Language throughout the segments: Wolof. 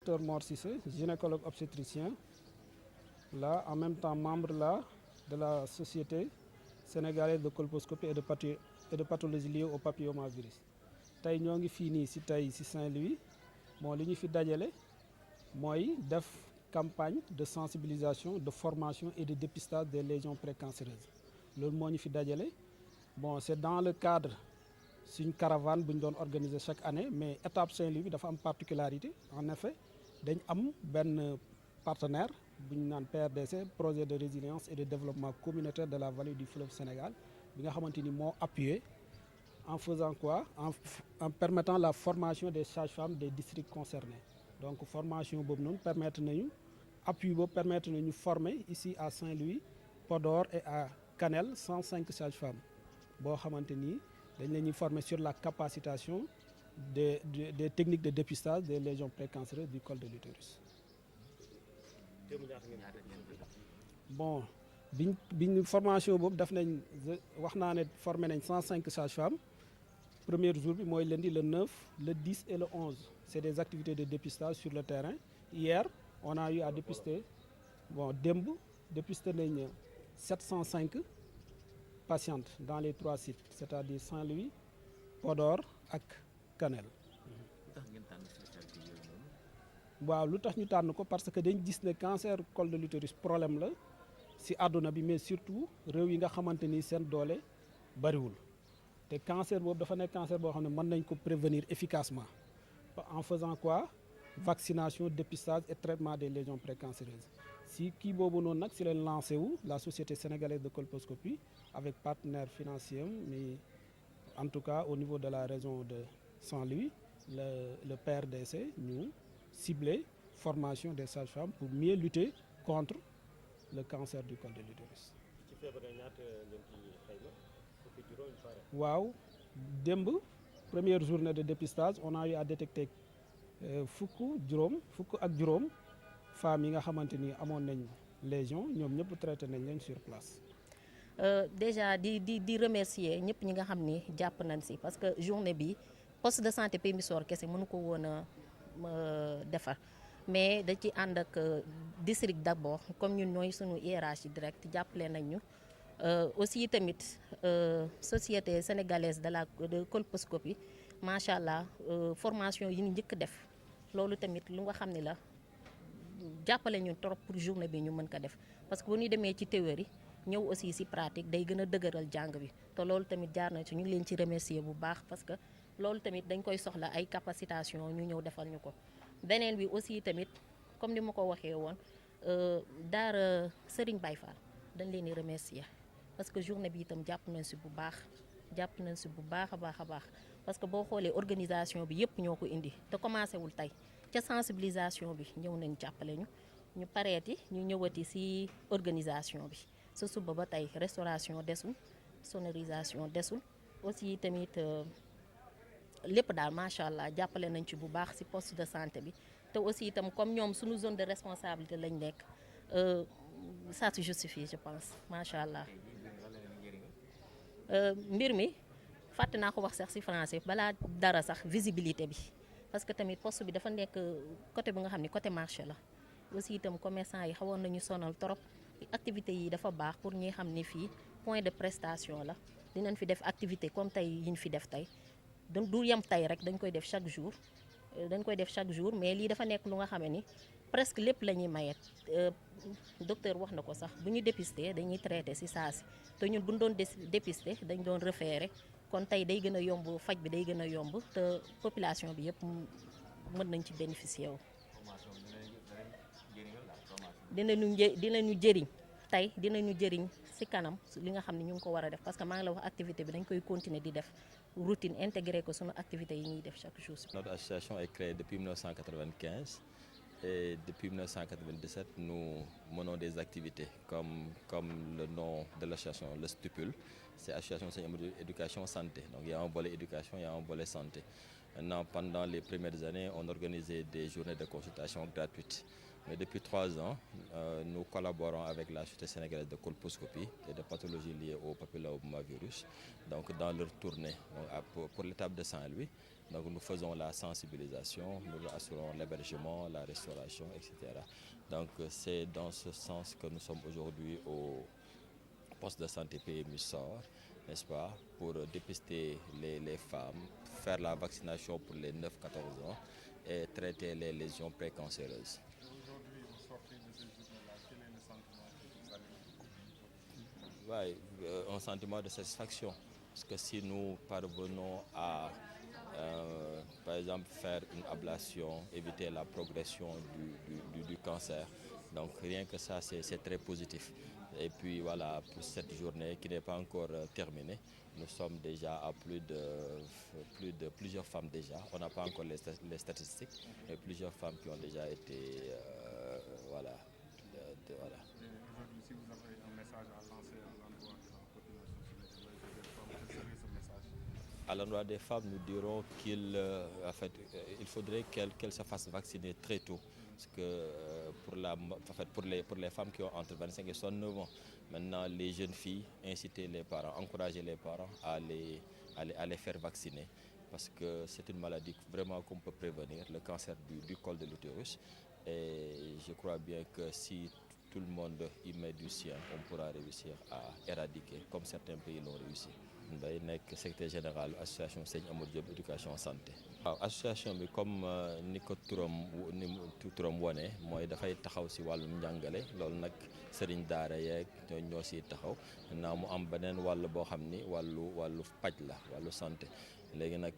docteur Mor Cissé, gynécologue obstétricien, là, en même temps membre là, de la Société sénégalaise de colposcopie et de pathologie liée au papillomavirus. Tey ñoo ngi fii nii si Saint-Louis bon li ñu fi dajale mooy def campagne de sensibilisation, de formation et de dépistage des lésions précancéreuses loolu moo ñu fi dajale bon c'est dans le cadre suñ caravane bu ñu doon organiser chaque année mais étape Saint-Louis bi dafa am particularité en effet dañ am benn partenaire bu ñu naan PRDC, projet de résilience et de développement communautaire de la vallée du fleuve Sénégal bi nga xamante ni moo appuyé en faisant quoi en permettant la formation des sages-femmes des districts concernés donc formation boobu noonu permettre nañu appui boobu permettre nañu former ici à Saint-Louis, Podor et à Kanel 105 sages-femmes boo xamante ni dañ leen ñuy former sur la capacitation des techniques de dépistage des lésions précancéreuses du col de l'utérus. Bon biñ formation boobu daf nañ wax naa ne formé nañ 105 sages-femmes. Premier jour bi mooy lundi le 9, le 10 et le 11. C'est des activités de dépistage sur le terrain. Hier, on a eu à dépister, bon, démb dépister nañ 705 patientes dans les 3 sites, c'est-à-dire Saint-Louis, Podor ak Kanel. waaw lu tax ñu tànn ko parce que dañ gis ne cancer col de l'utérus problème la ci àdduna bi mais surtout réew yi nga xamante ni seen doole bariwul. te cancer boobu dafa nekk cancer boo xam ne mën nañ ko prévenir efficacement en faisant quoi vaccination, dépistage et traitement des lésions précancéreuses si kii boobu noonu nag si leen lancé wu la société sénégalaise de colposcopie avec partenaire financier mais en tout cas au niveau de la région de Saint-Louis le PRDC ñu ciblé formation des sages-femmes pour mieux lutter contre le cancer du col de l'utérus. waaw démb première journée de dépistage on a eu à détecter fukk ak juróom femmes yi nga xamante ni amoon nañ lésion ñoom ñëpp traité nañ leen sur place. Déjà di remercier ñëpp ñi nga xam ni jàpp nañ si parce que journée bi poste de santé Pembisor kese mënu ko woon a defar mais da ci ànd ak district d'abord comme ñun ñooy sunu hiérarchie direct jàppale nañ ñu. Aussi tamit société sénégalaise de colposcopie macha allah formation yi ñu njëkk def loolu tamit lu nga xam ne la jàppale ñu trop pour journée bi ñu mën ko def parce que bu ñu demee ci théorie ñëw aussi ci pratique day gën a dëgëral jàng bi te loolu tamit jaar na ci ñu ngi leen ci remercier bu baax parce que loolu tamit dañ koy soxla ay capacitation ñu ñëw defal ñu ko. beneen bi aussi tamit comme ni ma ko waxee woon daara Serigne Baye Fall dañ leen di remercier. parce que journée bi itam jàpp nañ si bu baax a baax parce que boo xoolee organisation bi yëpp ñoo ko indi te commencé wul tey ca sensibilisation bi ñëw nañ jàppale ñu pareeti ñu ñëwati si organisation bi sa suba ba tey restauration desul sonorisation desul aussi tamit lépp daal macha allah jàppale nañ ci bu baax si poste de santé bi te aussi itam comme ñoom suñu zone de responsabilité lañ nekk ça se justifie je pense macha allah. mbir mi fàtte naa ko wax sax ci français balaa dara sax visibilité bi parce que tamit poste bi dafa nekk côté bi nga xam ne côté marché la aussi itam commerçant yi xawoon nañu sonal trop activités yi dafa baax pour ñi xam ne fii point de prestation la dinañ fi def activité comme tey yi ñu fi def tey du yem tey rek dañ koy def chaque jour mais lii dafa nekk lu nga xam ni presque lépp la ñuy maye docteur wax na ko sax bu ñu dépister dañuy traité ci saa si te ñun bu ñu doon dépister dañ doon référé kon tey day gën a yomb faj bi day gën a yomb te population bi yëpp mën nañ ci bénéficier wu. dinañu jëriñ tey dinañu jëriñ ci kanam li nga xam ne ñu ngi ko war a def parce que maa ngi la wax activité bi dañ koy continuer di def routine intégré ko sunu activité yi ñuy def chaque jour. Notre association est créée depuis 1995. Et depuis 1997, nous menons des activités comme le nom de l'association le stipule. C'est Association Éducation Santé. Donc il y a un volet éducation, il y a un volet santé. Maintenant, pendant les premières années, on organisait des journées de consultation gratuites. Mais depuis 3 ans, nous collaborons avec la Société sénégalaise de colposcopie et de pathologies liées au papillomavirus. Donc dans leur tournée pour l'étape de Saint-Louis, Donc nous faisons la sensibilisation, nous assurons l'hébergement, la restauration, etc. Donc c'est dans ce sens que nous sommes aujourd'hui au poste de santé PMU SOR, n'est-ce pas, pour dépister les femmes, faire la vaccination pour les 9-14 ans et traiter les lésions précancéreuses. Aujourd'hui, au sortir de ces journées-là, quel est le sentiment que vous avez? Oui, un sentiment de satisfaction. Parce que si nous parvenons à, par exemple, faire une ablation, éviter la progression du cancer, donc rien que ça, c'est très positif. Et puis voilà, pour cette journée qui n'est pas encore terminée, nous sommes déjà à plusieurs femmes déjà. On n'a pas encore les statistiques, mais plusieurs femmes qui ont déjà été, voilà. Voilà. Aujourd'hui, si vous avez un message à lancer à l'endroit de la population sénégalaise, quel serait ce message? À l'endroit des femmes, nous dirons il faudrait qu'elles se fassent vacciner très tôt. Parce que pour les femmes qui ont entre 25 et 69 ans, maintenant les jeunes filles, inciter les parents, encourager les parents à les faire vacciner. Parce que c'est une maladie vraiment qu'on peut prévenir, le cancer du col de l'utérus. Et je crois bien que si tout le monde y met du sien, on pourra réussir à éradiquer, comme certains pays l'ont réussi. Mbaye nekk secrétaire général association Serigne Amadou Diop éducation santé. waaw association bi comme ni ko turam wone mooy dafay taxaw ci wàllum njàngale loolu nag sëriñ daara yeeg ñoo ciy taxaw naa mu am beneen wàll boo xam ni wàllu paj la wàllu santé. léegi nag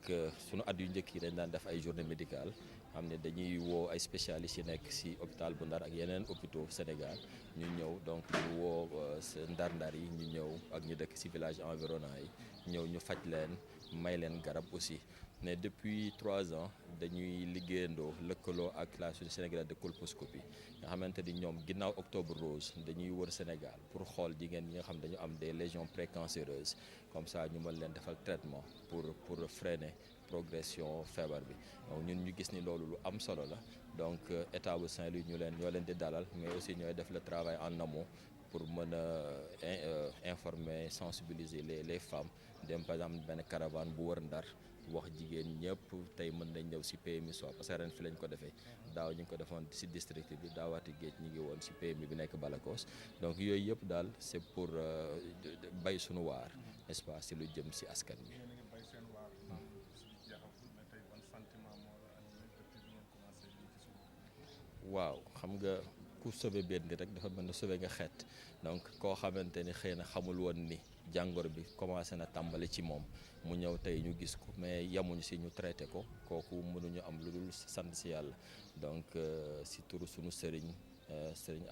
sunu at yu njëkk yi dañ daan def ay journée médicale xam ne dañuy woo ay spécialistes yi nekk ci hôpital bu Ndar ak yeneen hôpitaux Sénégal ñu ñëw donc ñu woo ndar-ndar yi ñu ñëw ak ñu dëkk ci village environnant yi ñëw ñu faj leen may leen garab aussi. mais depuis 3 ans dañuy liggéeyandoo lëkkaloo ak la Société sénégalaise de colposcopie nga xamante ni ñoom ginnaaw octobre rose dañuy wër Sénégal pour xool jigéen ñi nga xam dañu am des lésions précancéreuses comme ça ñu mën leen defal traitement pour freiner progression feebar bi. donc ñun ñu gis ni loolu lu am solo la donc état bu Saint-Louis ñoo leen di dalal mais aussi ñooy def le travail en amont pour mën a informer sensibiliser les femmes dem par exemple benn caravane bu wër Ndar wax jigéen ñëpp tey mën nañ ñëw ci PMI SOR parce que ren fi lañ ko defee daaw ñu ngi ko defoon ci district bi daawaati géej ñi ngi woon ci PMI bi nekk Balakos donc yooyu yëpp daal c'est pour bay sunu waar n'est-ce pas ci lu jëm ci askan bi. waaw xam nga ku sauver benn nit rek dafa mel ne sauver nga xeet donc koo xamante ni xëy na xamul woon ni jàngoro bi commencé na tàmbali ci moom mu ñëw tey ñu gis ko mais yamuñu ci ñu traité ko kooku mënuñu am lu dul sant ci yàlla donc ci turu sunu sëriñ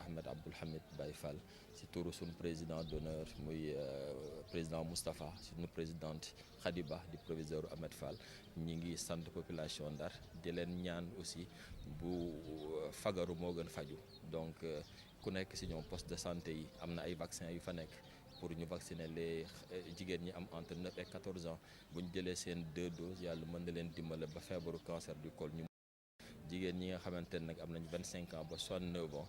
Ahmed Abdoul Hamid Baye Fall ci turu sunu président d'honneur muy président Moustapha sunu présidente Khadiba di proviseur Ahmed Fall ñi ngi sant population Ndar di leen ñaan aussi bu fagaru moo gën faju donc ku nekk ci ñoom poste de santé yi am na ay vaccins yu fa nekk pour ñu vacciner les jigéen ñi am entre 9 et 14 ans bu ñu jëlee seen 2 doses yàlla mën na leen dimbale ba feebaru cancer du col ñu jigéen ñi nga xamante ne nag am nañ 25 ans ba 69 ans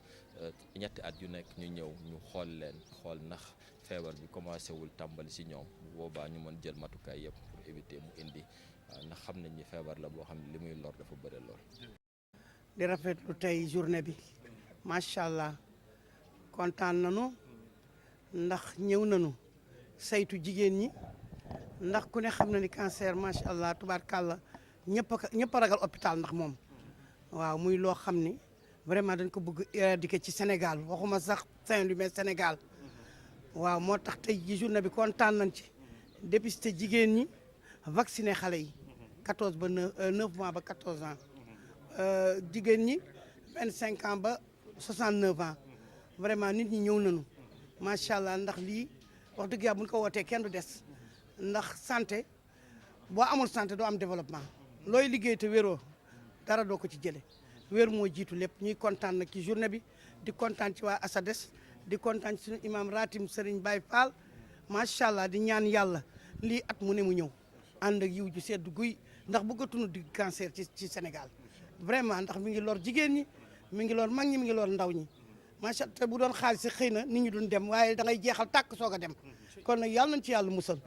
ñetti at yu nekk ñu ñëw ñu xool leen xool ndax feebar bi commencé wul tàmbali ci ñoom boobaa ñu mën jël matukaay yëpp pour éviter mu indi waaw ndax xam nañ ni feebar la boo xam ne li muy lor dafa bëri lool. di rafetlu tey journée bi macha allah kontaan nañu ndax ñëw nañu saytu jigéen ñi ndax ku ne xam na ni cancer macha allah tubaarkàlla ñëpp a ragal hôpital ndax moom waaw muy loo xam ni vraiment dañ ko bëgg éradiquer ci Sénégal waxuma sax Saint-Louis mais Sénégal waaw moo tax tey ji journée bi kontaan nañ ci dépister jigéen ñi vacciner xale yi 14 ba 9 mois ba 14 ans jigéen ñi 25 ans ba 69 ans vraiment nit ñi ñëw nañu macha allah ndax lii wax dëgg yàlla bu ñu ko wootee kenn du des ndax santé boo amul santé doo am développement looy liggéey te wéroo dara doo ko ci jële wér moo jiitu lépp ñuy kontaan nag ci journée bi di kontaan ci waa ASADES di kontaan ci suñu imam Ratim Serigne Baye Fall macha allah di ñaan yàlla lii at mu ne mu ñëw ànd ak yiw ju sedd guy ndax bëggatuñu di cancer ci Sénégal vraiment ndax mi ngi lor jigéen ñi mi ngi lor mag ñi mi ngi lor ndaw ñi macha allah te bu doon xaalis xëy na nit ñi duñ dem waaye da ngay jeexal tàkk soog a dem kon nag yàlla nañ ci yàlla musal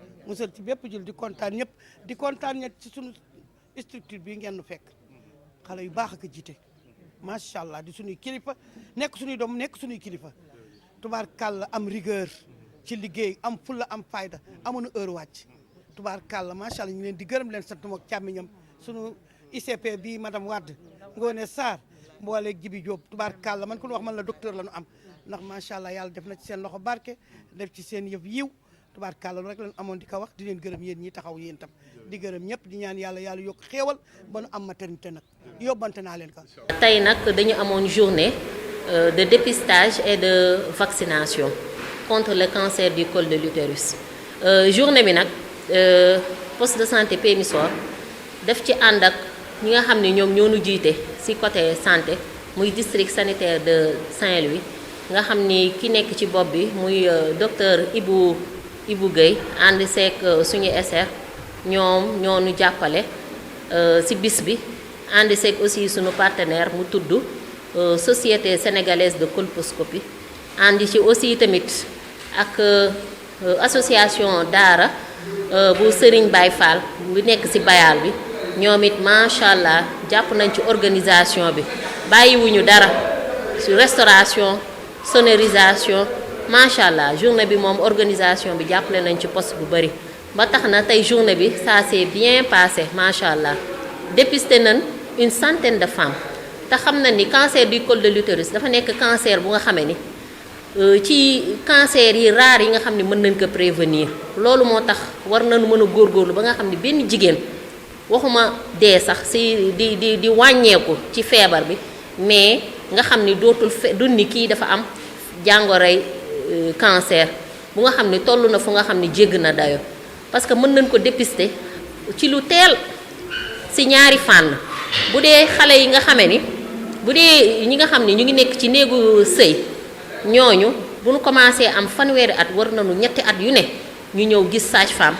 ci bépp jul di kontaan ñëpp di kontaan ñett ci sunu structure bii ngeen nu fekk xale yu baax ak a jiite macha allah di suñuy kilifa nekk suñuy doom nekk suñuy kilifa tubaarkàlla am rigueur ci liggéey am fulla am fayda amuñu heure wàcc tubaarkàlla macha allah ñu leen di gërëm leen sant moom càmmiñam suñu ICP bi madame Wade Ngoone Sarr mbooleeg Jibi Diop tubaarkàlla man ku ñu wax man la docteur la ñu am ndax macha allah yàlla def na ci seen loxo barke def ci seen yëf yiw tubaarkàlla lu rek lañ amoon di ko wax di leen gërëm yéen ñi taxaw yéen tam di gërëm ñëpp di ñaan yàlla yokk xéewal ba nu am maternité nag yóbbante naa leen ko. tey nag dañu amoon journée de dépistage et de vaccination contre le cancer du col de l'utérus journée bi nag poste de santé Pémisor daf ci ànd ak ñi nga xam ne ñoom ñoo nu jiite ci côté santé muy district sanitaire de Saint-Louis nga xam ni ki nekk ci bopp bi muy docteur Ibou Guèye ànd seek suñu SR ñoom ñoo nu jàppale ci bis bi ànd seek aussi suñu partenaire mu tudd société sénégalaise de colposcopie ànd ci aussi tamit ak association Daara bu Serigne Baye Fall bu nekk ci bayal bi ñoom it macha allah jàpp nañ ci organisation bi bàyyiwuñu dara ci restauration sonorisation macha allah journée bi moom organisation bi jàppale nañ ci poste bu bari ba tax na tey journée bi ça s'est bien passé macha allah dépisté nañ une centaine de femmes te xam na ni cancer du col de l'utérus dafa nekk cancer bu nga xamee ni ci cancer yi rare yi nga xam ne mën nañ ko prévenir loolu moo tax war nañu mën a góorgóorlu ba nga xam ne benn jigéen waxuma dee sax si di wàññeeku ci feebar bi mais nga xam ni dootul du ni kii dafa am jàngoroy cancer bu nga xam ni toll na fu nga xam ni jégg na dayo parce que mën nañ ko dépister ci lu teel si ñaari fànn bu dee xale yi nga xamee ni bu dee ñi nga xam ni ñu ngi nekk ci néegu sëy ñooñu bu ñu commencé am fanweeri at war nañu ñetti at yu ne ñu ñëw gis sage-femme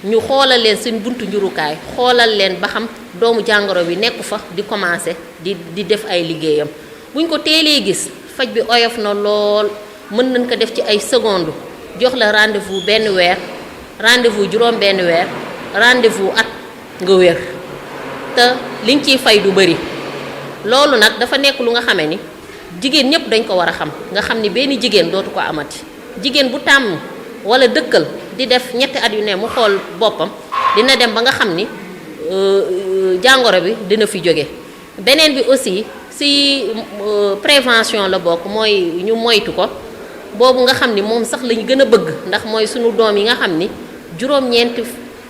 ñu xoolal leen seen buntu njurukaay xoolal leen ba xam doomu jàngoro bi nekku fa di commencé di def ay liggéeyam buñ ko teelee gis faj bi oyof na lool mën nañ ko def ci ay secondes jox la rendez-vous benn weer rendez-vous juróom benn weer rendez-vous at nga wér te liñ ciy fay du bëri loolu nag dafa nekk lu nga xamee ni jigéen ñëpp dañ ko war a xam nga xam ni benn jigéen dootu ko amati jigéen bu tàmm wala dëkkal di def ñetti at yu ne mu xool boppam dina dem ba nga xam ni jàngoro bi dina fi jóge beneen bi aussi si prévention la bokk mooy ñu moytu ko boobu nga xam ni moom sax lañu gën a bëgg ndax mooy sunu doom yi nga xam ni juróom-ñeenti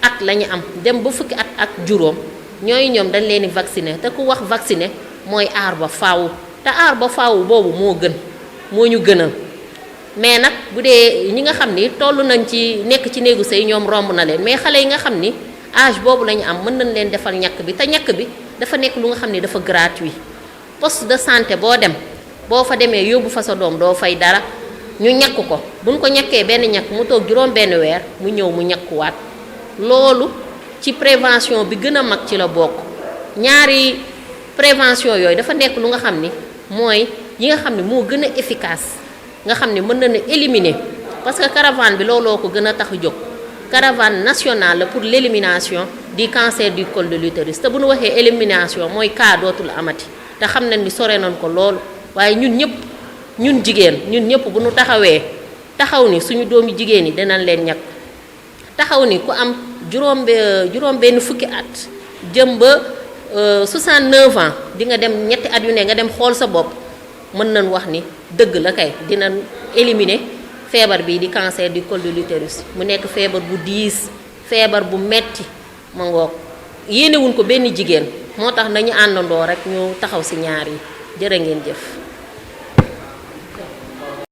at la ñu am dem ba fukki at ak juróom ñooy ñoom dañ leen di vacciner te ku wax vacciner mooy aar ba faaw te aar ba faaw boobu moo gën moo ñu gënal mais nag bu dee ñi nga xam ni toll nañ ci nekk ci néegu sëy ñoom romb na leen mais xale yi nga xam ni âge boobu la ñu am mën nañ leen defal ñàkk bi te ñàkk bi dafa nekk lu nga xam ni dafa gratuit poste de santé boo dem boo fa demee yóbbu fa sa doom doo fay dara ñu ñàkk ko buñ ko ñàkkee benn ñàkk mu toog juróom benn weer mu ñëw mu ñàkkuwaat loolu ci prévention bi gën a mag ci la bokk ñaari prévention yooyu dafa nekk lu nga xam ni mooy yi nga xam ni moo gën a efficace nga xam ni mën na ne éliminer parce que caravane bi looloo ko gën a tax a jóg caravane nationale la pour l'élimination du cancer du col de l'utérus te bu ñu waxee élimination mooy cas dootul amati te xam nañ ni sore nañ ko loolu waaye ñun ñëpp ñun jigéen ñun ñëpp bu ñu taxawee taxaw ni suñu doomi jigéen yi dinañ leen ñàkk taxaw ni ku am juróom benn fukki at jëm ba 69 ans di nga dem ñetti at yu ne nga dem xool sa bopp mën nañ wax ni dëgg la kay dinañ éliminer feebar bi di cancer du col de l'utérus mu nekk feebar bu diis feebar bu metti ma ngoog yéenewuñ ko benn jigéen moo tax nañu àndandoo rek ñu taxaw ci ñaar yi jërë ngeen jëf